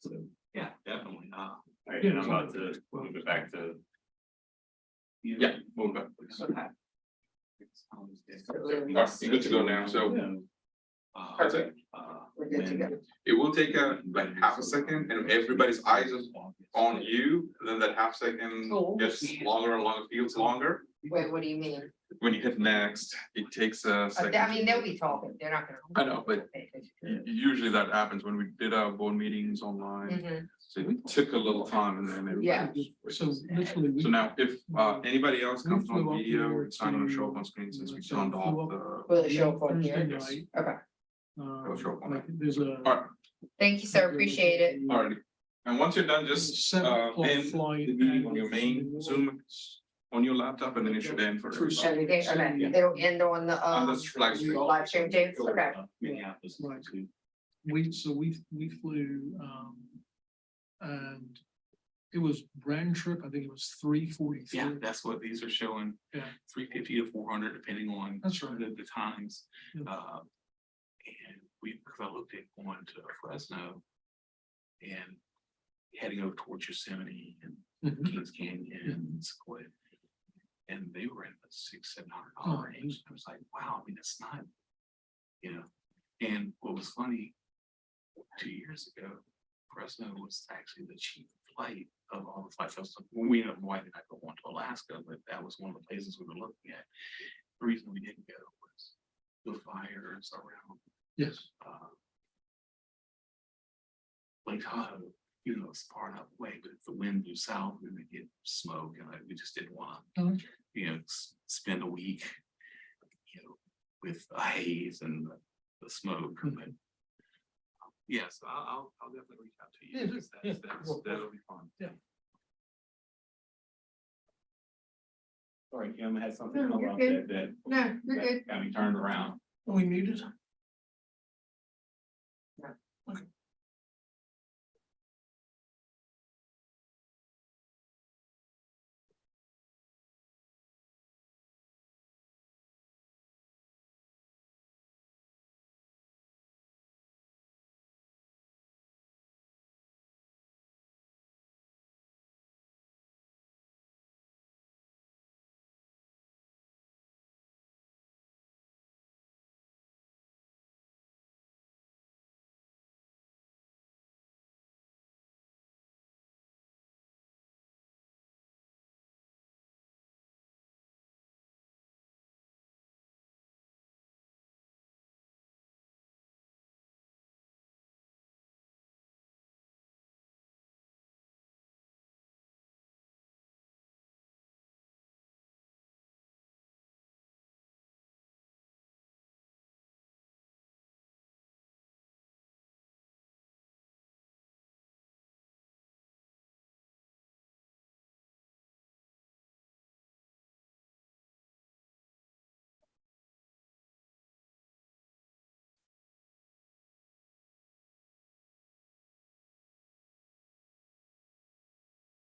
So, yeah, definitely. All right, and I'm about to move it back to. Yeah, move it. Okay. All right, you're good to go now, so that's it. We're good to go. It will take like half a second and everybody's eyes is on you, and then that half second gets longer and longer, feels longer. Wait, what do you mean? When you hit next, it takes a second. I mean, they'll be talking, they're not gonna. I know, but usually that happens when we did our board meetings online, Mhm. so it took a little time and then everybody. Yeah. So literally. So now, if anybody else comes on video, it's not gonna show up on screen since we turned off the. Will it show up on here? Thursday night, Okay, It'll show up on like, there's a. Alright, thank you, sir, appreciate it. alrighty, and once you're done, just 7 o'clock end flight. the meeting on your main Zoom on your laptop, and then it should end for everybody. Everything, okay, it'll end on the, On the live stream. live stream too, okay. Minneapolis. Right. We flew, and it was round trip, I think it was 3:43. Yeah, that's what these are showing. Yeah. 350 to 400, depending on That's right. the times. Yeah. And because I looked at going to Fresno and heading over towards Yosemite and Mhm. Kings Canyon and Sequoia. And they were in the $600-700 Oh, range. I was like, wow, I mean, it's not, you know, and what was funny, 2 years ago, Fresno was actually the cheap flight of all the flights. When we ended up winding up going to Alaska, but that was one of the places we were looking at. The reason we didn't go was the fires around Yes. Lake Tahoe, you know, it's far enough away, but if the wind blew south, we would get smoke, and we just didn't want to, Mhm. you know, spend a week, you know, with a haze and the smoke, but. Yes, I'll definitely reach out to you. Yeah, because yeah, that'll be fun. Yeah. Sorry, Kim had something No, come you're up good. that No, you're good. got me turned around. Are we muted?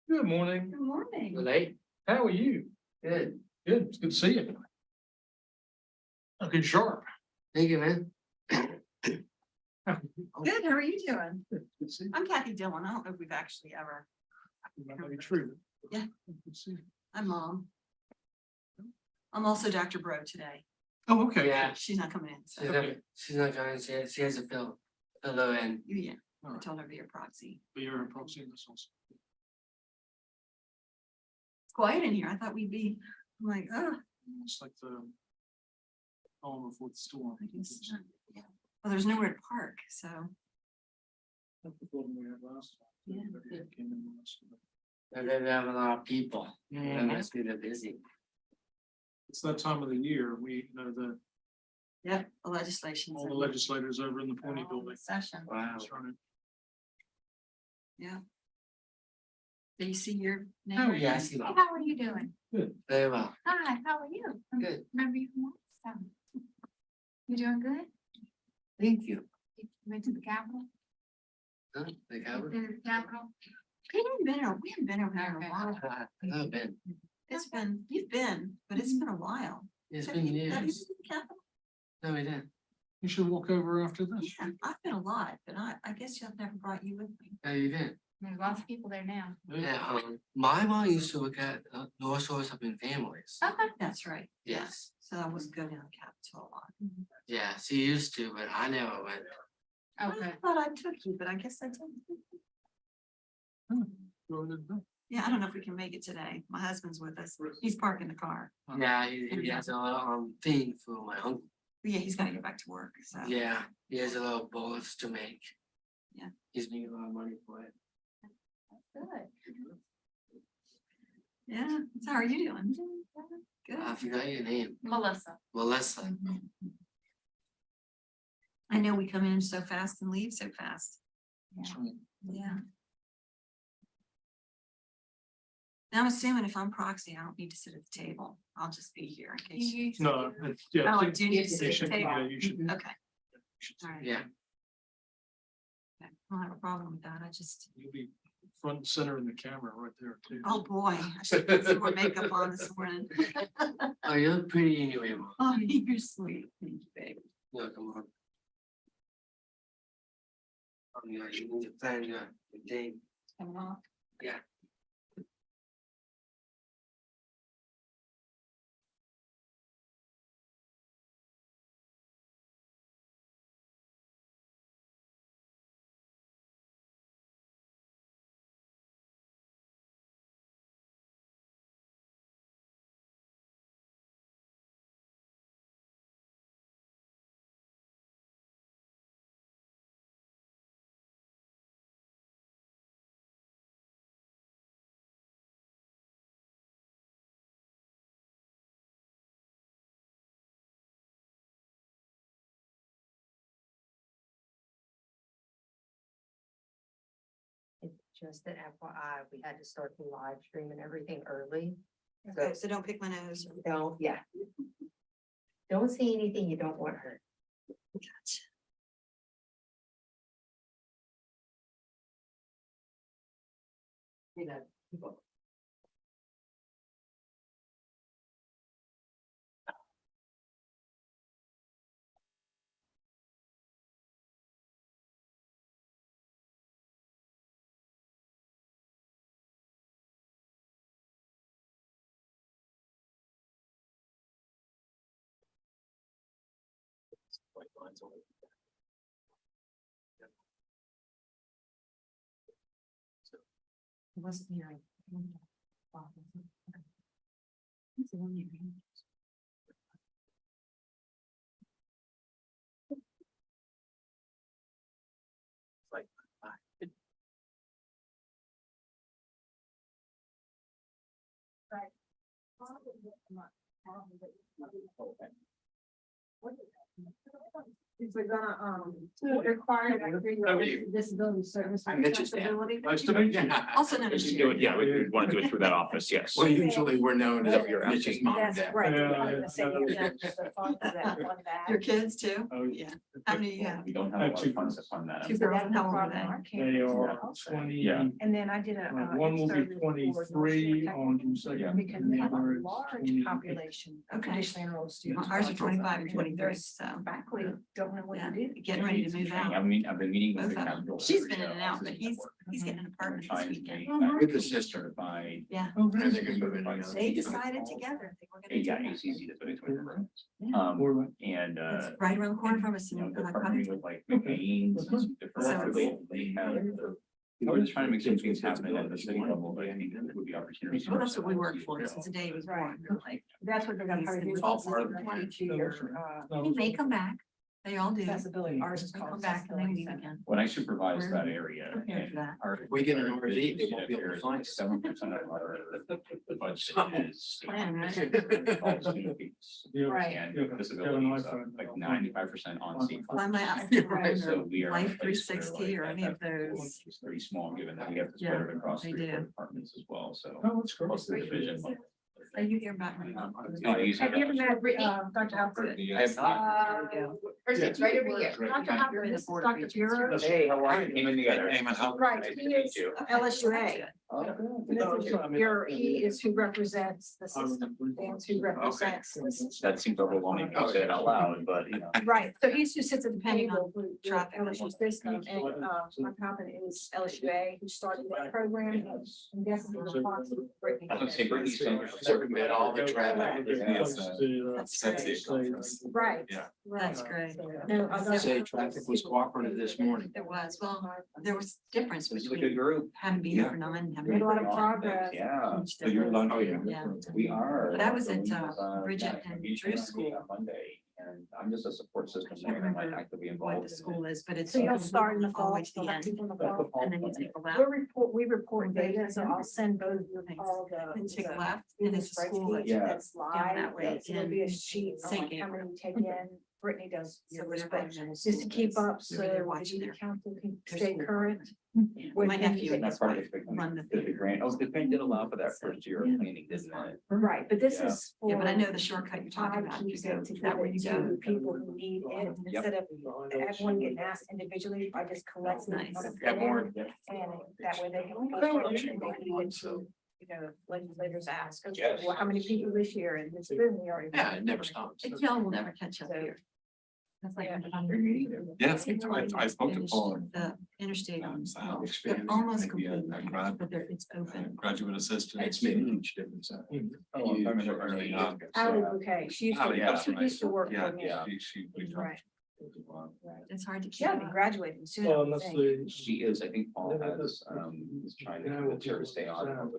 Good morning. Good morning. Late? How are you? Good. Good, it's good to see you. Looking sharp. Thank you, man. Good, how are you doing? Good to see you. I'm Kathy Dillon. I don't know if we've actually ever, That may be true. Yeah. Good to see you. I'm Mom. I'm also Dr. Bro today. Oh, okay. Yeah. She's not coming in, so, She's not going, she has to fill in. yeah, I Alright. told her to be a proxy. But you're in proxy in this also. It's quiet in here. I thought we'd be, I'm like, oh. It's like the calm before the storm. Yeah. Well, there's nowhere to park, so, That's the building we had last time. Yeah. Everybody came in last time. They have a lot of people. Mhm. must be the busy. It's that time of the year, we know the, yeah, the legislation's all the in legislators over in the Pointy building. session. Wow. That's right. Yeah. Do you see your name? Oh, Yeah, I see Hey, that. how are you doing? Very well. Hi, how are you? Good. Remember you from last time? You doing good? Thank you. You went to the Capitol? Huh? The You cover? been to the Capitol? We haven't been over here in a while. I've been. You've been, but it's been a while. It's Have been you- have you years. been to the Capitol? No, we didn't. You should walk over after this. Yeah, I've been a lot, but I guess I've never brought you with me. Yeah, you did. There's lots of people there now. Yeah, my mom used to work at North Shore Shopping Families. Okay. That's right. Yes, So I was going down the Capitol a lot. yeah, she used to, but I never went. Okay. I thought I took you, but I guess I didn't. Go ahead. Yeah, I don't know if we can make it today. My husband's with us. He's parking the car. Yeah, he has a thing for my uncle. But yeah, he's gotta get back to work, so. Yeah, he has a lot of balls to make. Yeah. He's making a lot of money for it. Good. Yeah, so how are you doing? Good. I forgot your name, Melissa. Melissa. I know we come in so fast and leave so fast. That's right. Yeah. Now I'm assuming if I'm proxy, I don't need to sit at the table. I'll just be here in case. No, yeah. Oh, I do need to sit You at should- the table. yeah, you should. Okay. All right. Yeah, Okay. I don't have a problem with that. I just, You'll be front and center in the camera right there too. oh boy, I should put some more makeup on this morning. oh, you look pretty anyway, Mom. Oh, you're sweet. Thank you, baby. No, come on. Oh, yeah, you need to plan your day. Coming off. Yeah. It's just that FYI, we had to start the live stream and everything early. Okay, so don't pick my nose. Don't, yeah. Don't see anything you don't want heard. Gotcha. You know, people. It wasn't hearing. That's the one you read. If we're gonna, require disability service. I met you, Stan. accessibility. Nice to meet you. Also known We as should do it, yeah, we want to do it through that office, yes. Well, usually we're known as Your Mitch's mom and That's dad. right. Yeah, I wanted yeah, to say yeah. you know, just the fun of that, fun back. Your kids too? Oh, Yeah. How many do you have? We don't have a lot of funds to fund that. Two So girls, that's how no old are problem. they? Our They campus are also. 20. Yeah. And then I did a. One will be in-service course, 23 on June Yeah. 2nd. Because and we the have a other is large 20. population of Okay. traditionally enrolled students. Ours are 25 and 23, There's so. faculty don't know what Yeah, to do. getting ready to move out. I mean, I've been meeting with Both the of them. capital. She's been in and out, but he's getting an apartment this weekend. With the sister. By. Yeah. Oh, And really? they can move in together. They decided together they were gonna Yeah, do it's easy to put it Yeah. Or- and, that. It's right around the corner from us. you know, in they're partnering Covington. with like McCain's and some different So related, they have. We're just trying to make some things happen at the city level, but I think there would be opportunities. Well, that's what we work for since the day he was born. We're like, That's what they're gonna try to do. It's all part of the plan. he may come back. They all do. Accessibility, ours is They called come back and they leave accessibility again. When I supervised that area. Prepared for that. Our- If we get an RV, they won't be able to find us. 7% of our budget is. Plan, right? Student fees. Yeah. Right. And Yeah. disability is Yeah, like 95% on seat. Well, I might have You're to right. run So the we are. Life 360 or any of those. It's pretty small, given that we have to spread Yeah, it across they 3 or 4 do. departments as well, so. Oh, that's great. Most of the division. Are you here back? Have you ever met, Dr. Alfred? I have not. It's right over here. Right. Dr. Alfred, this is Dr. Bureau. Hey, how are you? Came in together. Right, Nice to he meet is you. LSUA. He is who represents the system, Dan's who represents the system. That seems overwhelming to say it out loud, but you know. Right, so he's who sits at the Depending on table with the traffic. LSU system, and my husband is LSUA, who started that program. And guess who the boss is? Brittany. I was gonna say Brittany's saying. Circumvent all the traffic. That's great. Right. Yeah. That's great. No, I don't- Say traffic was cooperative this morning. There was, well, there was difference It's a good between group. having to be here for 9 and having. Made to a lot be of here. progress. Yeah. Huge So you're difference. lunch. Yeah. We are. But I was at, So we was, Bridget yeah, and beach Drew's on school. Monday, and I'm just a support system I can't there, and I'm remember actively What involved. the school is, but it's. So you'll start in the all fall, the way to the end, people in the fall. and then you take a left, We report data, so I'll send both of you all the. then take a left, Google and it's a school spreadsheet that's Yeah. that's live. that way So there'll be a in sheet on St. like how Gabriel. many you take in. Brittany does. So your we're spreadsheet, middle just to school keep is up, so really the watching city their- council can their stay school. current. Yeah. with My things nephew that- and That's his part of wife the run the the theater. grant. Oh, the grant did allow for that first year of cleaning, didn't it? Right, but this Yeah. is. Yeah, but I for know the shortcut you're talking five about. You keeps go, it is that where you to go? people who need it, instead of everyone getting asked individually, I just collect. That's nice. on a Yeah, form, board. And that way they can. Legislators ask, okay, Yes. well, how many people this year, and this is we already. Yeah, it never stops. And y'all will never catch up here. That's like. Yes, It's I spoke to finished Paul. The interstate on, South they're expanding, almost maybe a complete, grad- but it's open. Graduate assistant. It's made a huge difference. Oh, I remember early August. Out yeah. of, okay, she used Oh, to, yeah. she used to work Yeah, for me. yeah. we Right. It's hard to keep. Yeah, be up. graduating soon. I Well, would unless think. they. She is, I think Paul has, is trying to convince her to stay on.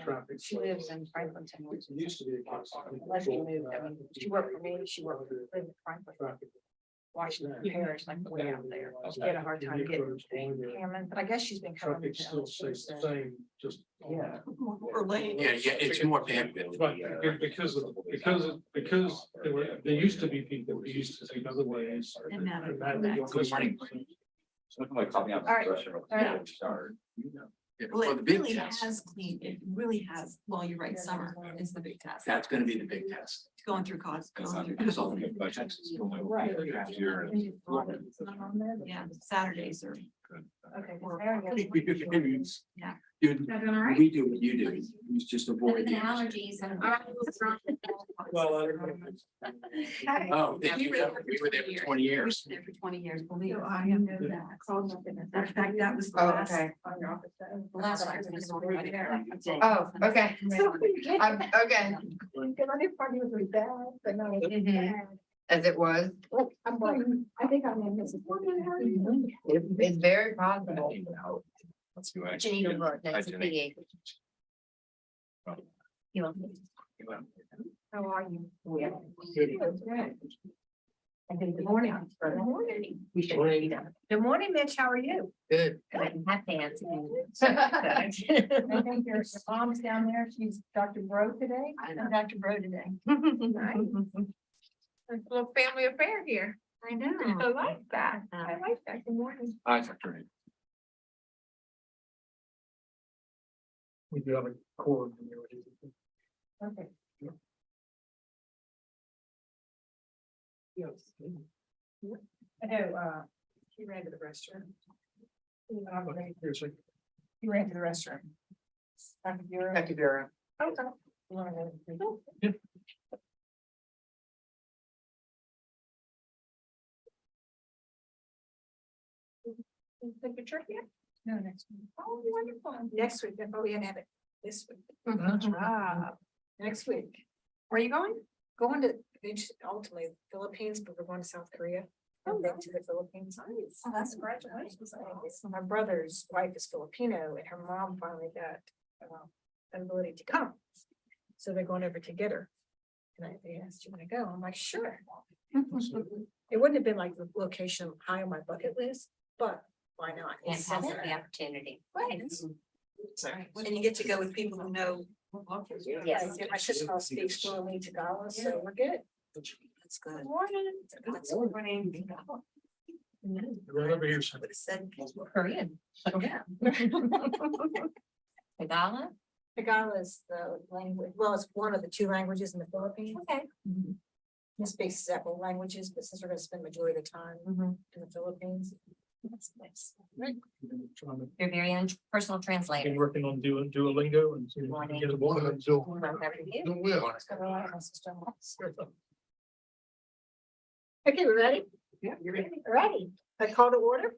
Traffic. She lives in Franklin, Tennessee. It used to be a case. Unless she moved, I mean, she worked for me, she worked lived in Franklin, Traffic. Washington Parish, like way out there. She had a hard time getting to Hammond, but I guess she's been coming. Traffic to still LSU, stays the so- same, just. Yeah. Or late. Yeah, it's more bandwidth. Right, because there used to be people who used to take other ways. And now they're And now back. it's Good morning. listening. Something like copy out the All right. restaurant. All right. Start. Yeah, Well, for the it big really test, has cleaned, it really has, well, you're right, summer is the big test. that's gonna be the big test. Going through cause. Because all the budgets. Right. Year. It's not on there? Yeah, Saturdays are. Okay. Or- there you go. Yeah. Dude, Not doing all right? we do what you do, you just Other avoid than the. allergies and. Well, Oh, we were there for 20 years. There for 20 years, believe it. I have no doubt. Called up in the- Matter of fact, that was the Oh, last. okay. On your office phone. The last Christmas we were there. Oh, okay. So, I'm, okay, Because I knew party was really bad, but no, it was bad. as it was, Look, I'm like, I think I'm in this. it's very possible. Let's see what But you need to look, that's a Jenny. big. You want- How are you? Yeah. And good morning. Good morning. We should read them. Good morning, Mitch. How are you? Good. And I can have dance. I think your mom's down there. She's Dr. Bro today. I'm Dr. Bro today. It's a little family affair here. I know. I like that. I like that. Good morning. Hi, Dr. We do have a core. Okay. Yes. I know, he ran to the restroom. He ran to the restroom. Dr. Bureau. Dr. Bureau. Okay. You wanna go? The picture yet? No, next week. Oh, wonderful. Next week, oh, we had to have it this week. Next week. Where are you going? Going to, ultimately, Philippines, but we're going to South Korea. And then to the Philippines. Oh, that's congratulations. So my brother's wife is Filipino and her mom finally got an ability to come. So they're going over to get her. And they asked, you want to go? I'm like, sure. It wouldn't have been like the location high on my bucket list, but why not? And It's have somewhere. the opportunity. Right. And you get to go with people who know. Yes, and my sister speaks fluently Tagalog, so we're good. That's good. Morning. That's morning. Right over here. son. Would have said. Korean. Yeah. Tagalog? Tagalog is the language, well, it's one of the two languages in the Philippines. Okay. It speaks several languages, but since we're gonna spend majority of the time in the Philippines, That's nice. Trying to, Your very own personal translator. been working on Duolingo and see if we can get a ball. Okay, we ready? Yeah, you're ready. Ready. I call to order.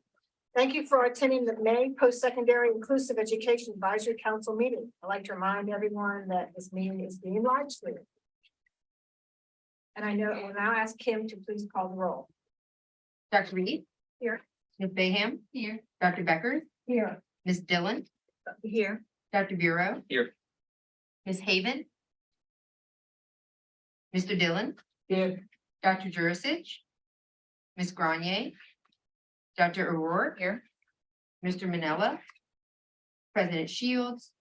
Thank you for attending the May Post-Secondary Inclusive Education Advisory Council meeting. I'd like to remind everyone that this meeting is being live streamed. And I know, I will now ask Kim to please call the roll. Dr. Reed? Here. Ms. Bayham? Here. Dr. Becker? Here. Ms. Dillon? Here. Dr. Bureau? Here. Ms. Haven? Mr. Dillon? Here. Dr. Jurisic? Ms. Grenier? Dr. Aurora? Here. Mr. Manella? President Shields?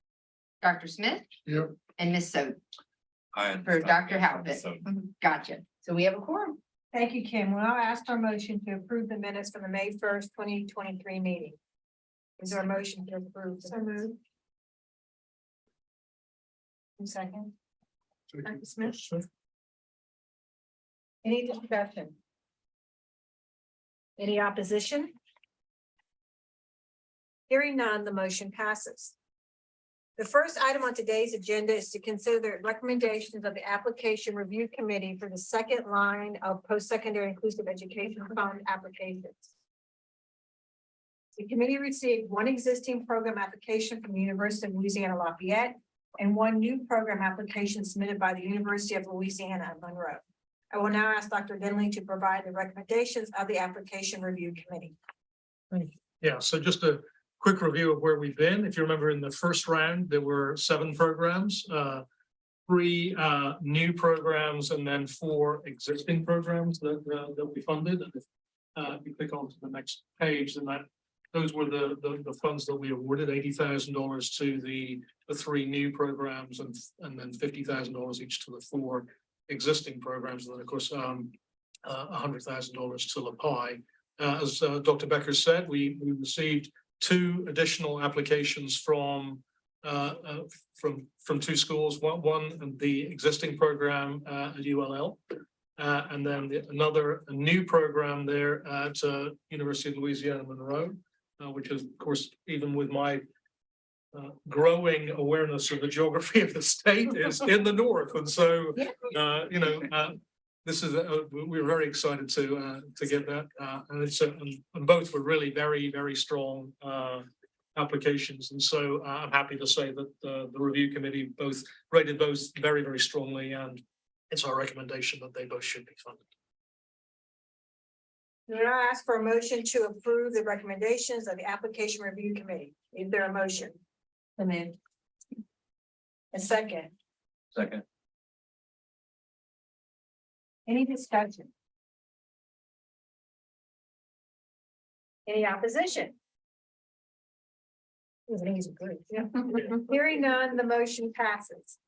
Dr. Smith? Here. And Ms. So, I for Dr. Halpin. So Gotcha. So we have a quorum. Thank you, Kim. We'll now ask our motion to approve the minutes for the May 1st, 2023 meeting. Is there a motion to approve? So moved. Second. Dr. Smith? Any discussion? Any opposition? Hearing none, the motion passes. The first item on today's agenda is to consider the recommendations of the Application Review Committee for the second line of post-secondary inclusive education fund applications. The committee received one existing program application from the University of Louisiana Lafayette and one new program application submitted by the University of Louisiana at Monroe. I will now ask Dr. Denley to provide the recommendations of the Application Review Committee. Yeah, so just a quick review of where we've been. If you remember in the first round, there were 7 programs, 3 new programs, and then 4 existing programs that we funded. And if you click onto the next page, then those were the funds that we awarded, $80,000 to the 3 new programs and then $50,000 each to the 4 existing programs. And then of course, $100,000 to LaPi. As Dr. Becker said, we received 2 additional applications from 2 schools. One the existing program at ULL, and then a new program there at University of Louisiana Monroe, which is, of course, even with my growing awareness of the geography of the state, is in the north, and so this is we're very excited to get that, and it's and both were really very strong applications, and so I'm happy to say that the review committee both rated those very strongly, and it's our recommendation that they both should be funded. May I ask for a motion to approve the recommendations of the Application Review Committee? Is there a motion? A second. Second. Any discussion? Any opposition? It was an easy group, yeah. Hearing none, the motion passes.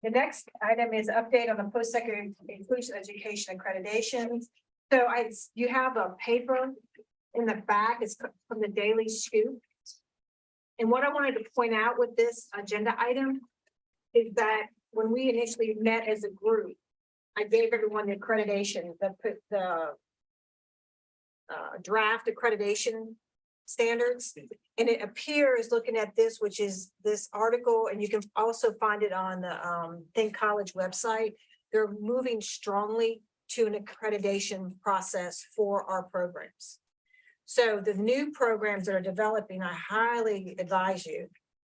The next item is update on the post-secondary inclusive education accreditations. So you have a paper in the back, it's from the Daily Scoop. And what I wanted to point out with this agenda item is that when we initially met as a group, I gave everyone the accreditation that put the draft accreditation standards. And it appears, looking at this, which is this article, and you can also find it on the Think College website, they're moving strongly to an accreditation process for our programs. So the new programs that are developing, I highly advise you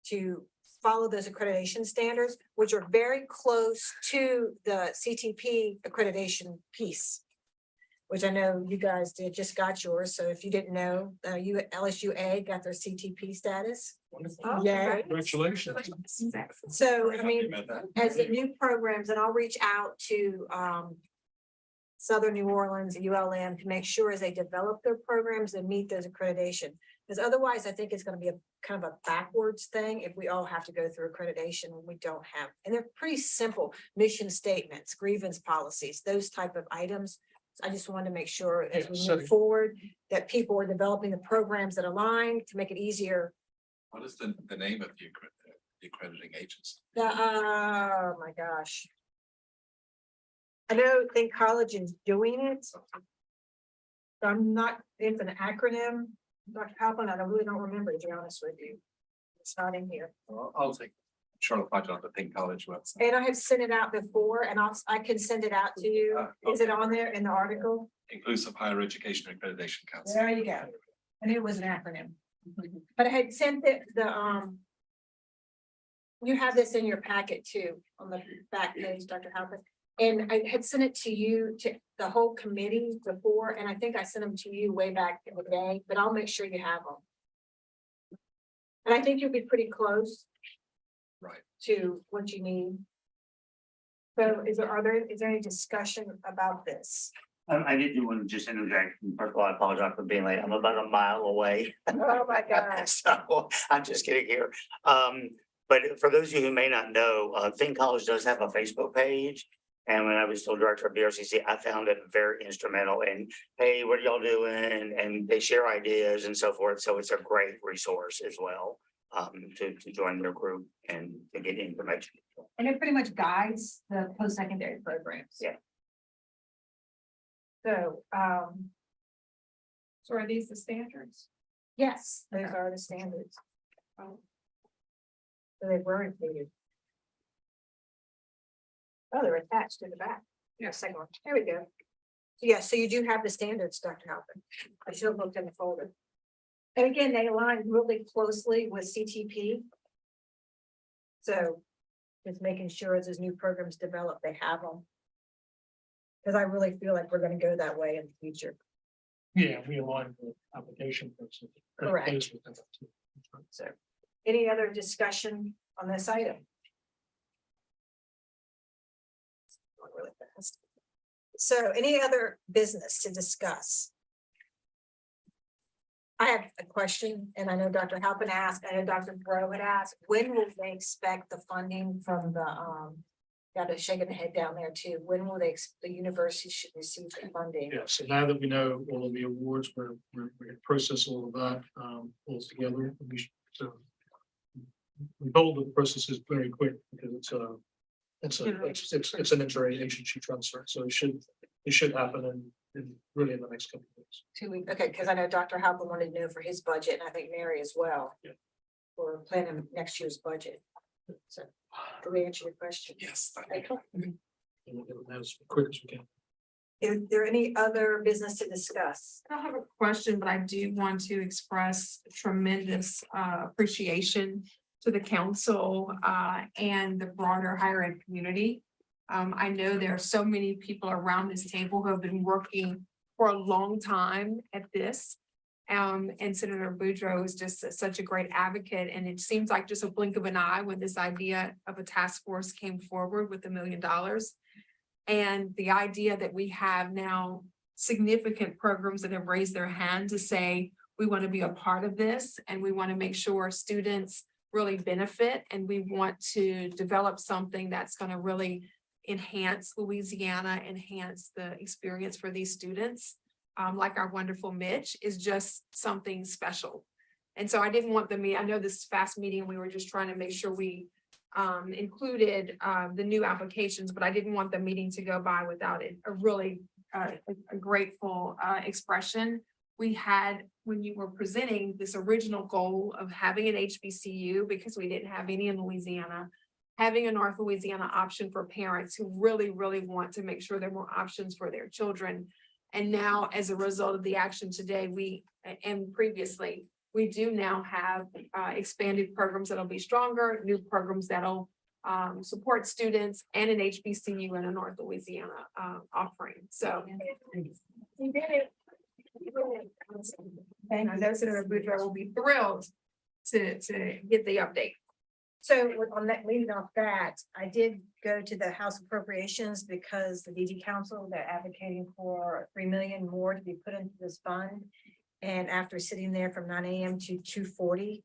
to follow those accreditation standards, which are very close to the CTP accreditation piece, which I know you guys just got yours. So if you didn't know, you at LSUA got their CTP status. Wonderful. Yeah. Congratulations. So, I mean, as the new programs, and I'll reach out to Southern New Orleans, ULM, to make sure as they develop their programs and meet those accreditation. Because otherwise, I think it's going to be a kind of a backwards thing if we all have to go through accreditation when we don't have, and they're pretty simple mission statements, grievance policies, those type of items. So I just wanted to make sure as we move forward that people are developing the programs that align to make it easier. What is the name of the accrediting agency? Oh my gosh. I don't think college is doing it. I'm not, it's an acronym, Dr. Halpin, I really don't remember, to be honest with you. It's not in here. I'll take Charlotte Project on the Think College website. And I have sent it out before, and I can send it out to you. Is it on there in the article? Inclusive Higher Education Accreditation Council. There you go. I knew it was an acronym. But I had sent you have this in your packet too, on the back page, Dr. Halpin. And I had sent it to you, to the whole committee before, and I think I sent them to you way back in the day, but I'll make sure you have them. And I think you'll be pretty close. Right. To what you need. So is there any discussion about this? I did want to just interject. First of all, I apologize for being late. I'm about a mile away. Oh, my gosh. So I'm just getting here. But for those of you who may not know, Think College does have a Facebook page. And when I was still director of BRCC, I found it very instrumental in, hey, what are y'all doing? And they share ideas and so forth. So it's a great resource as well, to join their group and to get information. And it pretty much guides the post-secondary programs. Yeah. So, So are these the standards? yes, those are the standards. So they were included. Oh, they're attached to the back. Yeah, second one. There we go. Yeah, so you do have the standards, Dr. Halpin. I should have looked in the folder. And again, they align really closely with CTP. So just making sure as those new programs develop, they have them. Because I really feel like we're gonna go that way in the future. Yeah, we align with application process. Correct. Goes with that too. So any other discussion on this item? Going really fast. So any other business to discuss? I have a question, and I know Dr. Halpin asked, I know Dr. Bro had asked, when will they expect the funding from the, got a shaking the head down there too, when will the university should receive the funding? Yeah, so now that we know all of the awards, we're gonna process all of that, all together. So we told the process is very quick because it's an interagency transfer, so it should happen in really in the next couple of weeks. 2 weeks, okay, because I know Dr. Halpin wanted to know for his budget, and I think Mary as well. Yeah. We're planning next year's budget. So, did we answer your question? Yes. Okay. And we'll get it as quick as we can. Is there any other business to discuss? I don't have a question, but I do want to express tremendous appreciation to the council and the broader higher ed community. I know there are so many people around this table who have been working for a long time at this. And Senator Boudreaux is just such a great advocate, and it seems like just a blink of an eye when this idea of a task force came forward with $1 million. And the idea that we have now significant programs that have raised their hand to say, we want to be a part of this and we want to make sure students really benefit, and we want to develop something that's going to really enhance Louisiana, enhance the experience for these students. Like our wonderful Mitch is just something special. And so I didn't want I know this is fast meeting, we were just trying to make sure we included the new applications, but I didn't want the meeting to go by without a really a grateful expression. We had, when you were presenting this original goal of having an HBCU, because we didn't have any in Louisiana, having a North Louisiana option for parents who really, really want to make sure there are more options for their children. And now, as a result of the action today, and previously, we do now have expanded programs that'll be stronger, new programs that'll support students, and an HBCU and a North Louisiana offering. So. You did it. And I know Senator Boudreaux will be thrilled to get the update. So on that, leading off that, I did go to the House Appropriations because the DD Council, they're advocating for 3 million more to be put into this fund. And after sitting there from 9 AM to 2:40,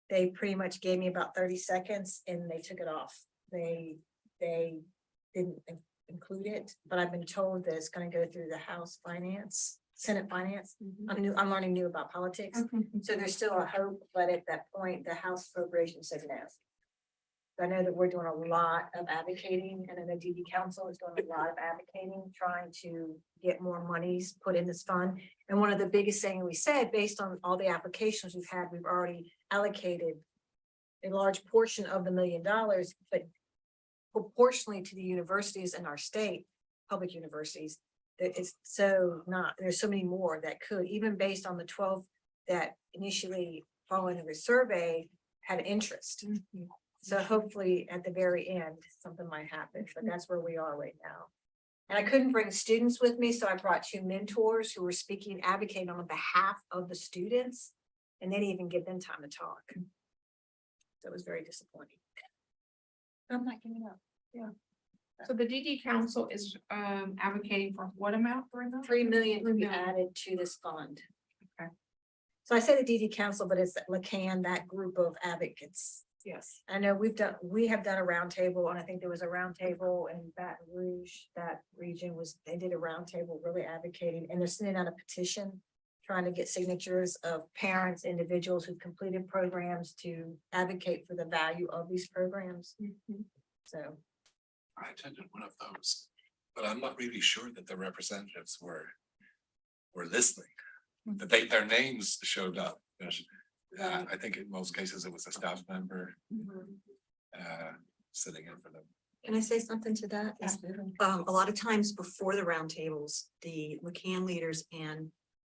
they pretty much gave me about 30 seconds and they took it off. They didn't include it, but I've been told that it's going to go through the House Finance, Senate Finance. I'm learning new about politics. So there's still a hope, but at that point, the House Appropriations said no. I know that we're doing a lot of advocating, and then the DD Council is doing a lot of advocating, trying to get more monies put in this fund. And one of the biggest things we said, based on all the applications we've had, we've already allocated a large portion of the $1 million, but proportionally to the universities in our state, public universities, that it's so not, there's so many more that could, even based on the 12 that initially following the survey had interest. So hopefully at the very end, something might happen, but that's where we are right now. And I couldn't bring students with me, so I brought 2 mentors who were speaking, advocating on behalf of the students, and they didn't even give them time to talk. So it was very disappointing. I'm not giving up. Yeah. So the DD Council is advocating for what amount right now? 3 million to 3 be million. added to this fund. Okay. So I say the DD Council, but it's LaCan, that group of advocates. Yes. I know we have done a roundtable, and I think there was a roundtable in Baton Rouge, that region they did a roundtable really advocating, and they're sending out a petition trying to get signatures of parents, individuals who've completed programs to advocate for the value of these programs. So, I attended one of those, but I'm not really sure that the representatives were listening. That their names showed up. I think in most cases it was a staff member sitting in for them. Can I say something to that? A lot of times before the roundtables, the McCann leaders and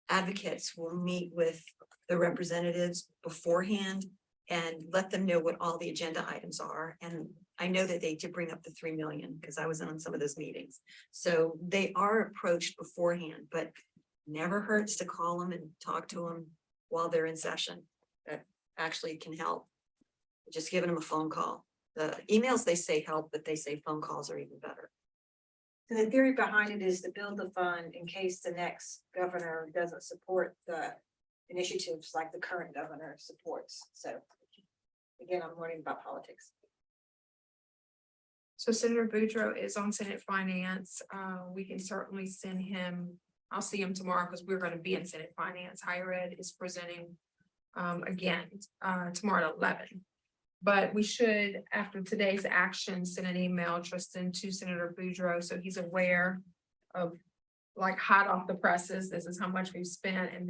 advocates will meet with the representatives beforehand and let them know what all the agenda items are. And I know that they did bring up the 3 million because I was on some of those meetings. So they are approached beforehand, but never hurts to call them and talk to them while they're in session. That actually can help. Just giving them a phone call. The emails, they say help, but they say phone calls are even better. so the theory behind it is to build the fund in case the next governor doesn't support the initiatives like the current governor supports. So again, I'm learning about politics. So Senator Boudreaux is on Senate Finance. We can certainly send him, I'll see him tomorrow because we're going to be in Senate Finance. Higher Ed is presenting again tomorrow at 11. But we should, after today's action, send an email, Tristan, to Senator Boudreaux, so he's aware of, like, hot off the presses, this is how much we've spent, and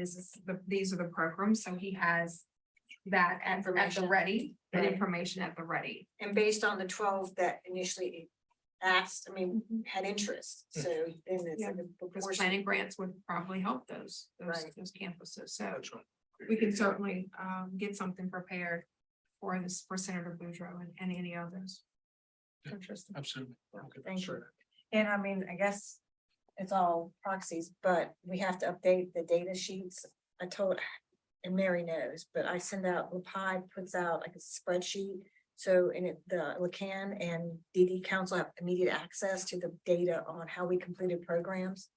these are the programs, so he has that at the ready, that Right. information at the ready. And based on the 12 that initially asked, had interest, so then it's like a Because proportion. planning grants would probably help those Right. campuses, so we can certainly get something prepared for this, for Senator Boudreaux and any others. Interesting. Absolutely. Thank you. And I guess it's all proxies, but we have to update the data sheets. I told, and Mary knows, but I send out, LaPi puts out like a spreadsheet. So the LaCan and DD Council have immediate access to the data on how we completed programs.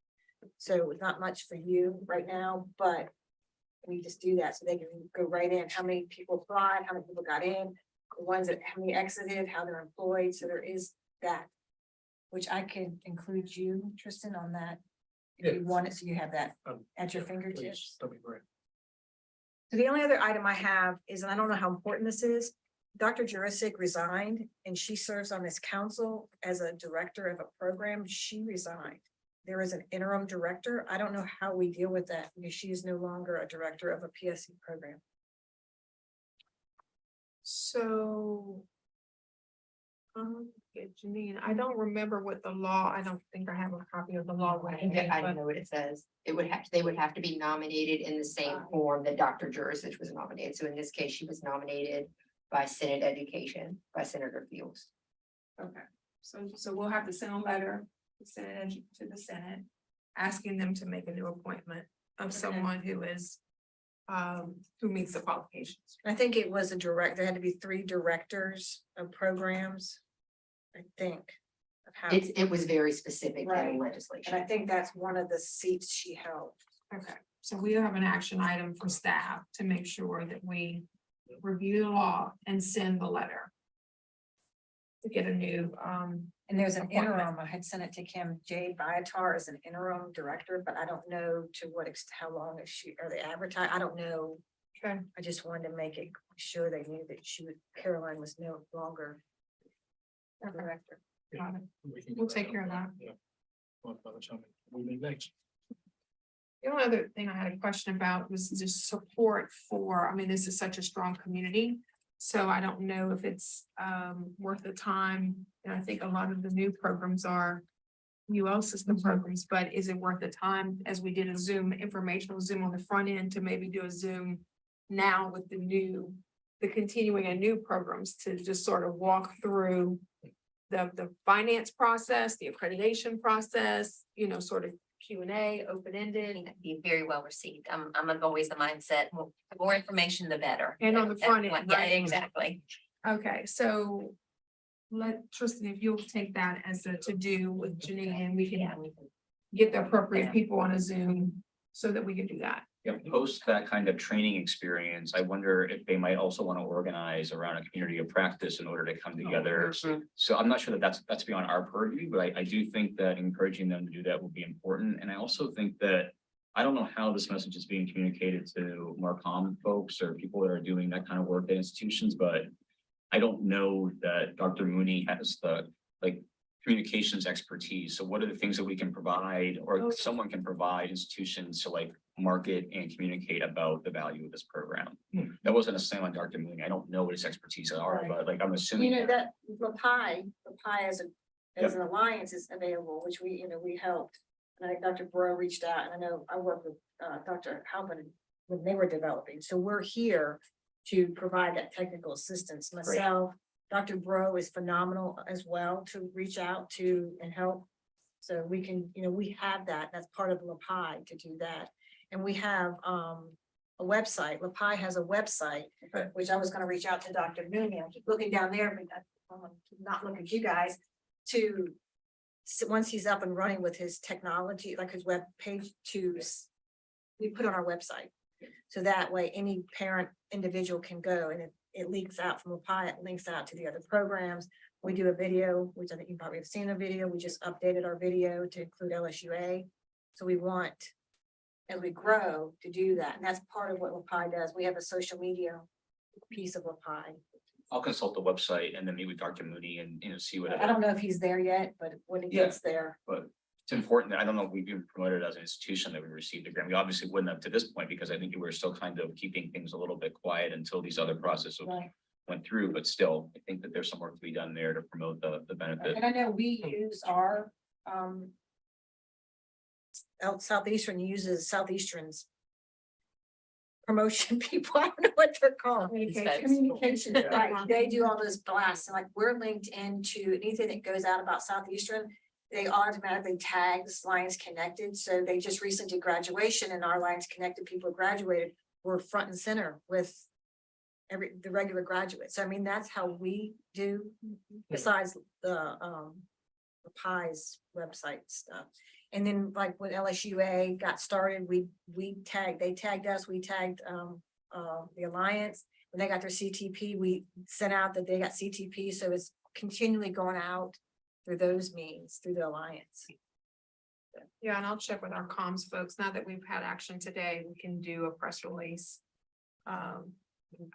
So it's not much for you right now, but we just do that so they can go right in, how many people applied, how many people got in, the ones that, how many exited, how they're employed. So there is that, which I could include you, Tristan, on that. If you want it, so you have that at your fingertips. That'd be great. So the only other item I have is, and I don't know how important this is, Dr. Jurasik resigned and she serves on this council as a director of a program. She resigned. There is an interim director. I don't know how we deal with that because she is no longer a director of a PSC program. So. Janine, I don't remember what the law, I don't think I have a copy of the law. with me, I don't but- know what it says. They would have to be nominated in the same form that Dr. Jurisic was nominated. So in this case, she was nominated by Senate Education, by Senator Fields. Okay, so we'll have to send a letter to the Senate, asking them to make a new appointment of someone who is, who meets the qualifications. I think it was there had to be 3 directors of programs. I think. Of how, It was very specific in Right. the and legislation. I think that's one of the seats she held. Okay, so we have an action item for staff to make sure that we review the law and send the letter. To get a new, And there's an appointment. interim, I had sent it to Kim, Jade Viatar is an interim director, but I don't know to what extent, how long is she, are they advertised? I don't know. okay, I just wanted to make it sure they knew that Caroline was no longer Director. Got it. We can We'll get take that care of up, that. yeah. Well, by the time we meet next. The only other thing I had a question about was just support for, I mean, this is such a strong community. So I don't know if it's worth the time, and I think a lot of the new programs are UL system programs, but is it worth the time as we did a Zoom, informational Zoom on the front end to maybe do a Zoom now with the continuing and new programs to just sort of walk through the finance process, the accreditation process, sort of Q&A, open-ended. That'd be very well received. I'm always the mindset, the more information, the better. And on the front end, Yeah, right? exactly. Okay, so Tristan, if you'll take that as a to-do with Janine, and we Yeah, can we can. get the appropriate people on a Zoom so that we can do that. Yeah, post that kind of training experience, I wonder if they might also want to organize around a community of practice in order to come together. So I'm not sure that that's beyond our purview, but I do think that encouraging them to do that would be important. And I also think that I don't know how this message is being communicated to Marcom folks or people that are doing that kind of work at institutions, but I don't know that Dr. Mooney has the communications expertise. So what are the things that we can provide or someone can provide institutions to market and communicate about the value of this program? That wasn't a slam on Dr. Mooney. I don't know what his expertise are, but I'm assuming. That LaPi as an alliance is available, which we helped. And I think Dr. Burrow reached out, and I know I worked with Dr. Halpin when they were developing. So we're here to provide that technical assistance. Myself, Dr. Burrow is phenomenal as well to reach out to and help. So we can, we have that. That's part of LaPi to do that. And we have a website. LaPi has a website, which I was going to reach out to Dr. Mooney. I keep looking down there, but I want to not look at you guys so once he's up and running with his technology, like his web page we put on our website. So that way any parent individual can go, and it links out from LaPi, it links out to the other programs. We do a video, which I think you probably have seen a video. We just updated our video to include LSUA. So we want, as we grow, to do that. And that's part of what LaPi does. We have a social media piece of LaPi. I'll consult the website and then meet with Dr. Mooney and see what. I don't know if he's there yet, but when he gets there. But it's important that I don't know if we've been promoted as an institution that we received a grant. We obviously wouldn't have to this point because I think we were still kind of keeping things a little bit quiet until these other processes Right. went through, but still, I think that there's some work to be done there to promote the benefit. And I know we use our Southeastern uses Southeastern's promotion people. I don't know what they're called. Communication, right? They do all those blasts, and we're linked into anything that goes out about Southeastern. They automatically tags Lions Connected. So they just recently did graduation, and our Lions Connected people who graduated were front and center with the regular graduates. So I mean, that's how we do, besides the PI's website stuff. And then when LSUA got started, they tagged us, we tagged the Alliance. When they got their CTP, we sent out that they got CTP. So it's continually going out through those means, through the Alliance. Yeah, and I'll check with our comms folks. Now that we've had action today, we can do a press release.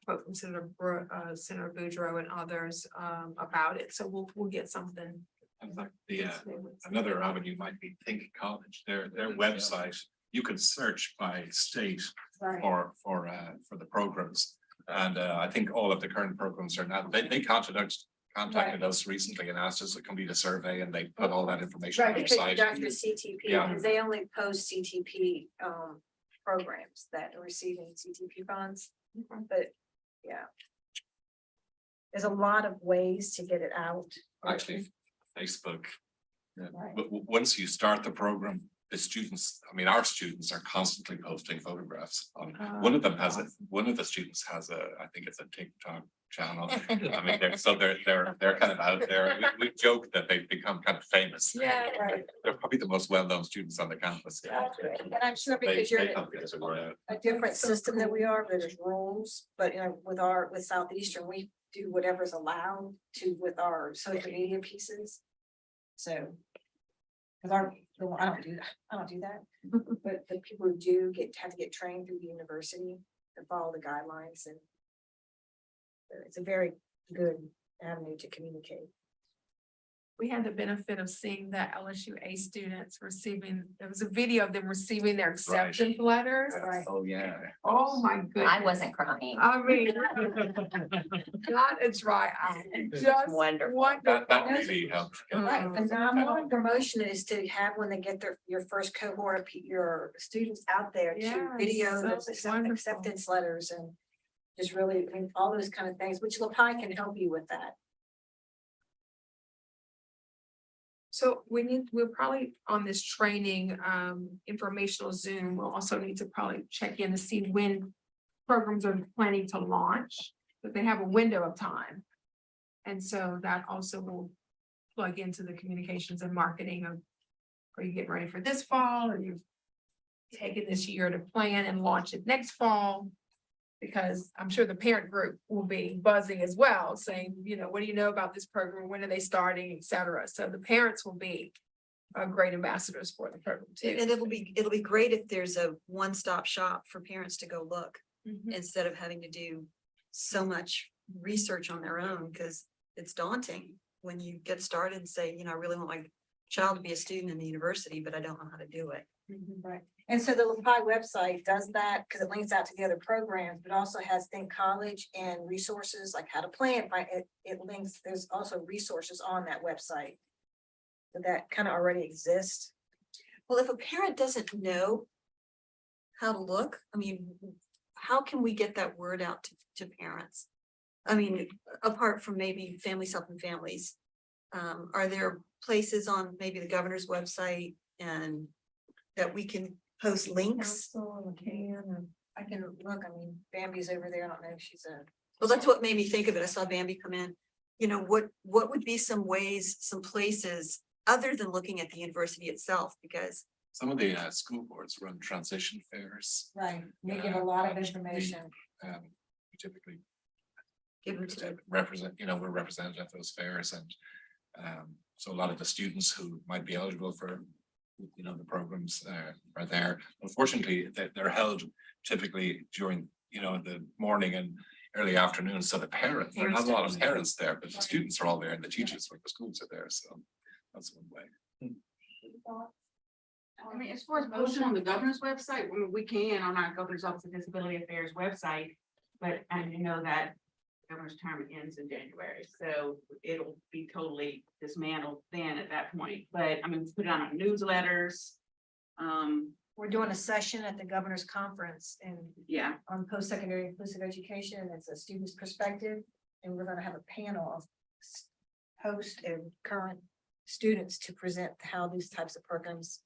Quote from Senator Boudreaux and others about it. So we'll get something. In fact, another avenue might be Think College, their website, you can search by state Right. for the programs. And I think all of the current programs are now, they contacted us recently and asked us to complete a survey, and they put all that information on Right, their because site. you got your CTP, Yeah. because they only post CTP programs that are receiving CTP funds. But yeah. There's a lot of ways to get it out. Actually, Facebook. Right. But once you start the program, the students, I mean, our students are constantly posting photographs. One of the students has I think it's a TikTok channel. I mean, they're kind of out there. We joke that they've become kind of famous. Yeah, right. They're probably the most well-known students on the campus. And I'm sure because you're They help get the word out. a different system than we are, there's rules, but with Southeastern, we do whatever's allowed with our social media pieces. So. Cause I don't do that, but the people who do have to get trained through the university to follow the guidelines, and so it's a very good avenue to communicate. We had the benefit of seeing the LSUA students receiving, there was a video of them receiving their acceptance letters. Oh, yeah. Oh, my goodness. I wasn't crying. I mean, not a dry eye, just Wonderful. That really helped. Right, phenomenal promotion is to have when they get your first cohort of your students out there to Yes, video that's those wonderful. acceptance letters and just really, I mean, all those kind of things, which LaPi can help you with that. So we're probably on this training, informational Zoom, we'll also need to probably check in to see when programs are planning to launch, but they have a window of time. And so that also will plug into the communications and marketing of, are you getting ready for this fall, or you've taken this year to plan and launch it next fall? Because I'm sure the parent group will be buzzing as well, saying, you know, what do you know about this program? When are they starting, et cetera? So the parents will be great ambassadors for the program too. And it'll be great if there's a one-stop shop for parents to go look Mhm. instead of having to do so much research on their own, because it's daunting when you get started and say, you know, I really want my child to be a student in the university, but I don't know how to do it. Right. And so the LaPi website does that because it links out to the other programs, but also has Think College and resources like how to plan. It links, there's also resources on that website. So that kind of already exists. Well, if a parent doesn't know how to look, I mean, how can we get that word out to parents? I mean, apart from maybe Families Helping Families, are there places on maybe the governor's website and that we can post links? I can look, I mean, Bambi's over there. I don't know if she's a. Well, that's what made me think of it. I saw Bambi come in. You know, what would be some ways, some places, other than looking at the university itself, because Some of the school boards run transition fairs. Right, they give a lot of information. We typically give them to, represent, we're represented at those fairs, and so a lot of the students who might be eligible for, the programs are there. Unfortunately, they're held typically during, the morning and early afternoon, so there are not a lot of parents there, but the students are all there and the teachers from the schools are there, so that's one way. I mean, as far as posting on the governor's website, we can on our Governor's Office of Disability Affairs website. But I know that governor's term ends in January, so it'll be totally dismantled then at that point. But I mean, put it on our newsletters. We're doing a session at the governor's conference and Yeah, on post-secondary inclusive education. It's a student's perspective. And we're gonna have a panel of post and current students to present how these types of programs,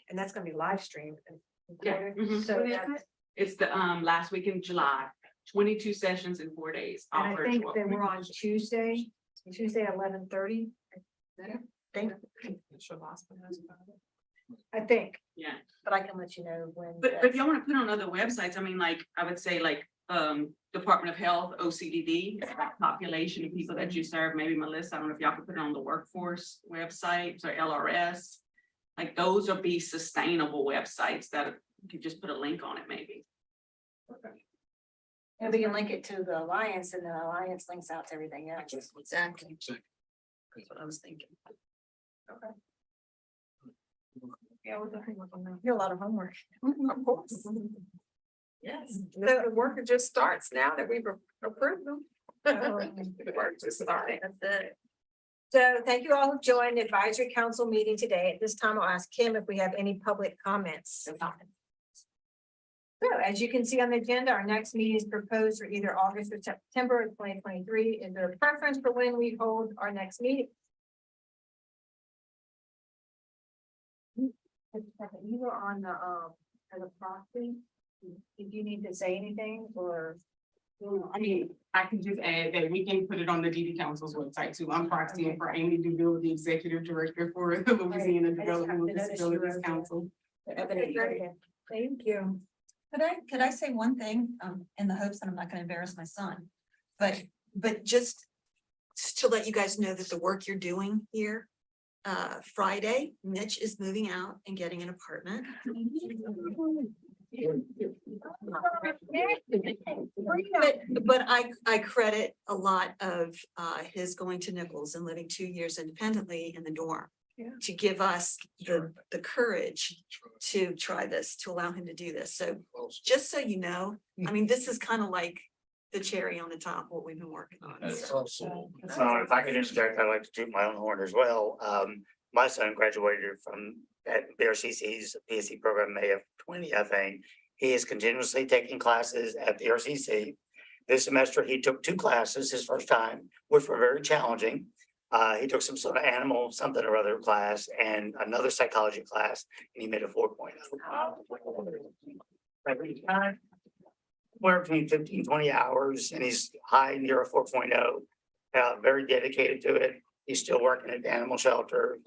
and that's gonna be live streamed. and yeah. recorded. Mhm. So that, It's the last week in July, 22 sessions in 4 days. all and I think virtual. that we're on Tuesday at 11:30. I think, Yeah. but I can let you know when. But if y'all want to put on other websites, I mean, like, I would say like, Department of Health, OCDD, population of people that you serve, maybe Melissa, I don't know if y'all could put it on the workforce website, or LRS. Like, those will be sustainable websites that you could just put a link on it, maybe. And we can link it to the Alliance and the Alliance links out to everything else. exactly. That's what I was thinking. Yeah, we're definitely working on that. You have a lot of homework. Of course. Yes. The work just starts now that we've approved them. The work just started. That's it. So thank you all who joined the advisory council meeting today. At this time, I'll ask Kim if we have any public comments. So as you can see on the agenda, our next meeting is proposed for either August or September of 2023. Is there a preference for when we hold our next meeting? You were on the proxy. Did you need to say anything or? I mean, I can just add that we can put it on the DD Council's website too. I'm proxying for Amy Duville, the Executive Director for the Louisiana Developmental Disabilities Council. Thank you. Could I say one thing, in the hopes that I'm not gonna embarrass my son? But just to let you guys know that the work you're doing here, Friday, Mitch is moving out and getting an apartment. But I credit a lot of his going to Nichols and living 2 years independently in the dorm. Yeah. To give us the courage to try this, to allow him to do this. So just so you know, I mean, this is kind of like the cherry on the top, what we've been working on. That's So, also. So if I could interject, I'd like to toot my own horn as well. My son graduated from at BRCC's PSC program May of 20, I think. He is continuously taking classes at the BRCC. This semester, he took 2 classes his first time, which were very challenging. He took some sort of animal, something or other class and another psychology class, and he made a 4.0. Every time, somewhere between 15, 20 hours, and he's high near a 4.0. Very dedicated to it. He's still working at the animal shelter,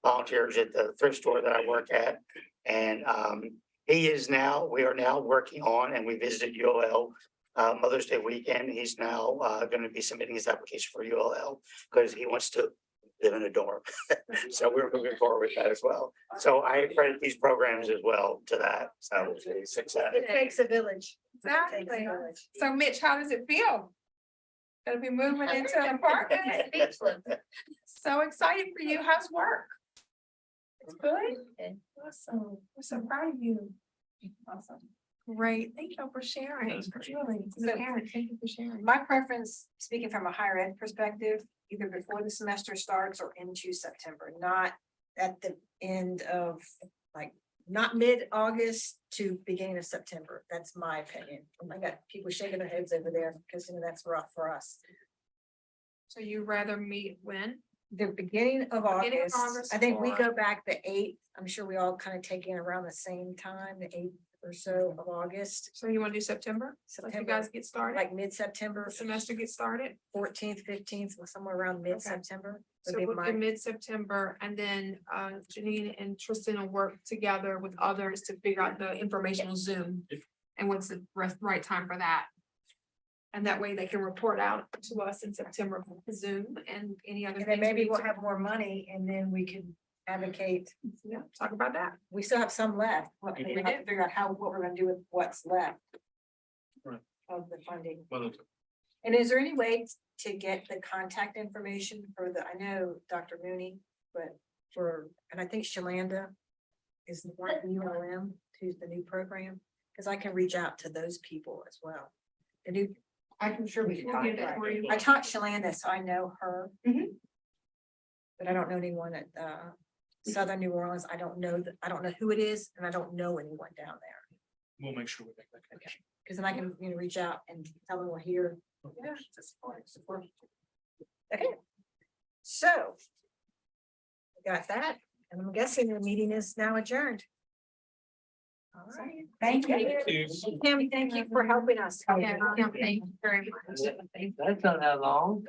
volunteers at the thrift store that I work at. And we are now working on, and we visited ULL Mother's Day weekend. He's now going to be submitting his application for ULL because he wants to live in a dorm. So we're moving forward with that as well. So I credit these programs as well to that. So it's success. It takes a village. Exactly. So Mitch, how does it feel? Gonna be moving into an apartment? Speechless. So excited for you. How's work? It's good. Awesome. We're so proud of you. Awesome. Great. Thank you for sharing. That's great. Really, to the parent, thank you for sharing. My preference, speaking from a higher ed perspective, either before the semester starts or into September, not at the end of, like, not mid-August to beginning of September. That's my opinion. I got people shaking their heads over there because that's rough for us. So you rather meet when? The beginning of Beginning of August, August I think we or- go back the 8th. I'm sure we all kind of take in around the same time, the 8th or so of August. So you want to do September? Like you September, guys get started? like mid-September, The semester gets started? 14th, 15th, somewhere around mid-September. would So be we'll my- do mid-September and then Janine and Tristan will work together with others to figure out the informational Zoom. And what's the right time for that? And that way they can report out to us in September for Zoom and any other. And then things maybe we we'll need to- have more money and then we can advocate. Yeah, talk about that. We still have some left. We have to figure out what we're gonna do with what's left. Right. Of the funding. Well, And is there any way to get the contact information for I know Dr. Mooney, but and I think Shalanda is the one from ULM, who's the new program, because I can reach out to those people as well. The new, I'm sure we can. We'll get that for you. I taught Shalanda, so I know her. Mhm. But I don't know anyone at Southern New Orleans. I don't know who it is, and I don't know anyone down there. we'll make sure we make that connection. Because then I can, reach out and tell them we're here. Yeah. Okay. So. We got that, and I'm guessing the meeting is now adjourned. All right, thank you. Kim, thank you for helping us. Yeah, thank you very much. That's not that long.